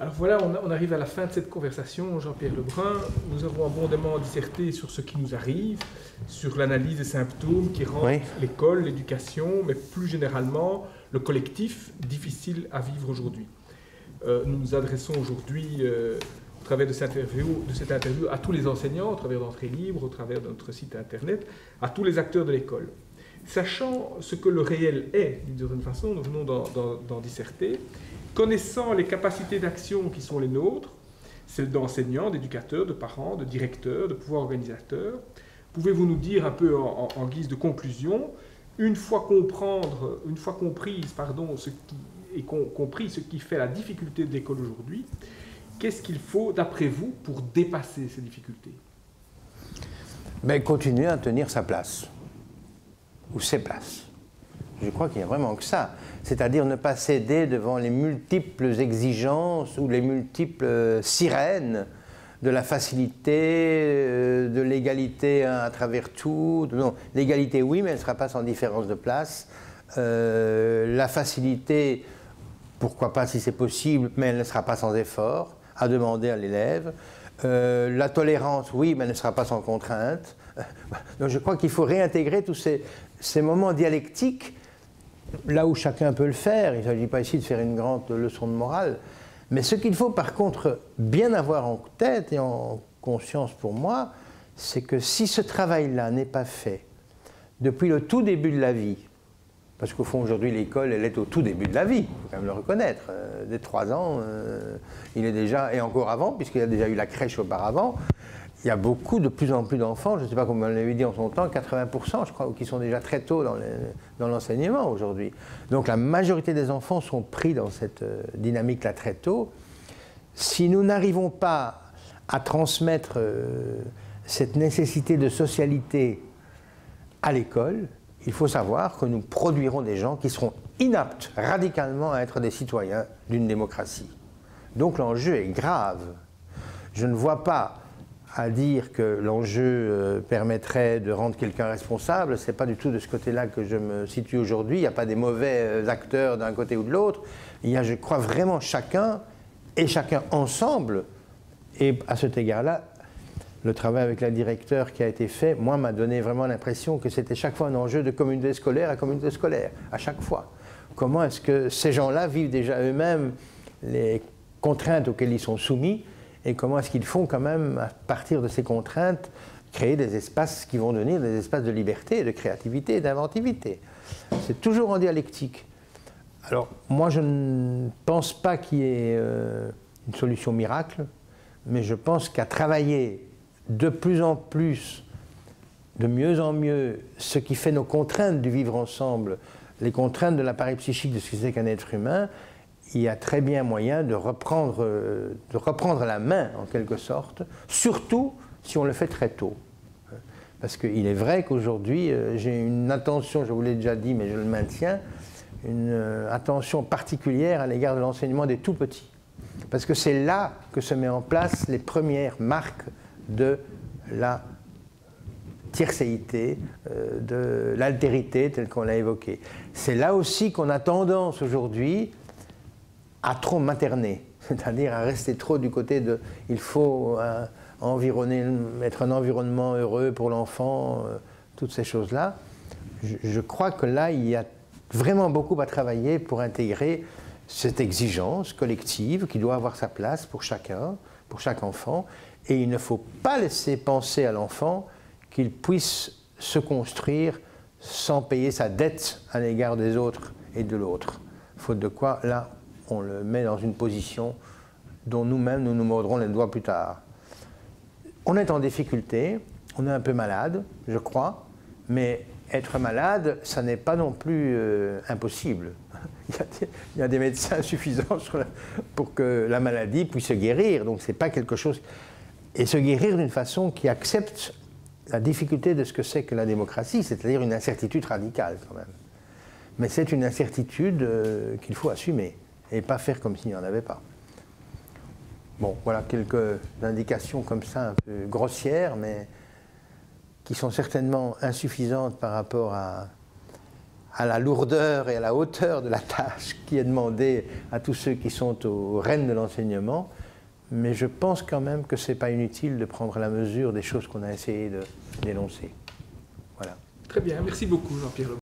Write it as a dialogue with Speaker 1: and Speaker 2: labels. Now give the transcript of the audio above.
Speaker 1: Alors voilà, on arrive à la fin de cette conversation, Jean-Pierre Lebrun. Nous avons abondamment disserté sur ce qui nous arrive, sur l'analyse des symptômes qui rendent l'école, l'éducation, mais plus généralement le collectif difficile à vivre aujourd'hui. Nous nous adressons aujourd'hui, au travers de cette interview, à tous les enseignants, au travers d'Entrée Libre, au travers de notre site internet, à tous les acteurs de l'école. Sachant ce que le réel est, d'une certaine façon, nous venons d'en disserter, connaissant les capacités d'action qui sont les nôtres, celles d'enseignants, d'éducateurs, de parents, de directeurs, de pouvoirs organisateurs, pouvez-vous nous dire un peu en guise de conclusion, une fois compris ce qui fait la difficulté de l'école aujourd'hui, qu'est-ce qu'il faut, d'après vous, pour dépasser ces difficultés?
Speaker 2: Continuer à tenir sa place, ou ses places. Je crois qu'il n'y a vraiment que ça. C'est-à-dire ne pas céder devant les multiples exigences ou les multiples sirènes de la facilité, de l'égalité à travers tout. Non, l'égalité, oui, mais elle ne sera pas sans différence de place. La facilité, pourquoi pas si c'est possible, mais elle ne sera pas sans effort à demander à l'élève. La tolérance, oui, mais elle ne sera pas sans contrainte. Donc je crois qu'il faut réintégrer tous ces moments dialectiques là où chacun peut le faire. Il ne s'agit pas ici de faire une grande leçon de morale. Mais ce qu'il faut par contre bien avoir en tête et en conscience pour moi, c'est que si ce travail-là n'est pas fait depuis le tout début de la vie, parce qu'au fond aujourd'hui l'école elle est au tout début de la vie, il faut quand même le reconnaître, dès 3 ans, il est déjà, et encore avant, puisqu'il y a déjà eu la crèche auparavant, il y a de plus en plus d'enfants, je ne sais pas comment on l'avait dit en son temps, 80% je crois, qui sont déjà très tôt dans l'enseignement aujourd'hui. Donc la majorité des enfants sont pris dans cette dynamique-là très tôt. Si nous n'arrivons pas à transmettre cette nécessité de socialité à l'école, il faut savoir que nous produirons des gens qui seront inaptes radicalement à être des citoyens d'une démocratie. Donc l'enjeu est grave. Je ne vois pas à dire que l'enjeu permettrait de rendre quelqu'un responsable, ce n'est pas du tout de ce côté-là que je me situe aujourd'hui, il n'y a pas des mauvais acteurs d'un côté ou de l'autre, il y a, je crois, vraiment chacun, et chacun ensemble, et à cet égard-là, le travail avec la directeure qui a été fait, moi, m'a donné vraiment l'impression que c'était chaque fois un enjeu de communauté scolaire à communauté scolaire, à chaque fois. Comment est-ce que ces gens-là vivent déjà eux-mêmes les contraintes auxquelles ils sont soumis, et comment est-ce qu'ils font quand même, à partir de ces contraintes, créer des espaces qui vont devenir des espaces de liberté, de créativité, d'inventivité. C'est toujours en dialectique. Alors, moi, je ne pense pas qu'il y ait une solution miracle, mais je pense qu'à travailler de plus en plus, de mieux en mieux, ce qui fait nos contraintes du vivre ensemble, les contraintes de l'appareil psychique de ce que c'est qu'un être humain, il y a très bien moyen de reprendre la main, en quelque sorte, surtout si on le fait très tôt. Parce qu'il est vrai qu'aujourd'hui, j'ai une attention, je vous l'ai déjà dit, mais je le maintiens, une attention particulière à l'égard de l'enseignement des tout-petits. Parce que c'est là que se mettent en place les premières marques de la tiercéité, de l'altérité, telle qu'on l'a évoqué. C'est là aussi qu'on a tendance aujourd'hui à trop materner, c'est-à-dire à rester trop du côté de « il faut être un environnement heureux pour l'enfant », toutes ces choses-là. Je crois que là, il y a vraiment beaucoup à travailler pour intégrer cette exigence collective qui doit avoir sa place pour chacun, pour chaque enfant, et il ne faut pas laisser penser à l'enfant qu'il puisse se construire sans payer sa dette à l'égard des autres et de l'autre. Faute de quoi, là, on le met dans une position dont nous-mêmes, nous nous mordrons les doigts plus tard. On est en difficulté, on est un peu malade, je crois, mais être malade, ça n'est pas non plus impossible. Il y a des médecins suffisants pour que la maladie puisse se guérir, donc c'est pas quelque chose... Et se guérir d'une façon qui accepte la difficulté de ce que c'est que la démocratie, c'est-à-dire une incertitude radicale quand même. Mais c'est une incertitude qu'il faut assumer, et pas faire comme s'il n'y en avait pas. Bon, voilà quelques indications comme ça, un peu grossières, mais qui sont certainement insuffisantes par rapport à à la lourdeur et à la hauteur de la tâche qui est demandée à tous ceux qui sont aux rênes de l'enseignement, mais je pense quand même que ce n'est pas inutile de prendre la mesure des choses qu'on a essayé d'énoncer. Voilà.
Speaker 1: Très bien, merci beaucoup Jean-Pierre Lebrun.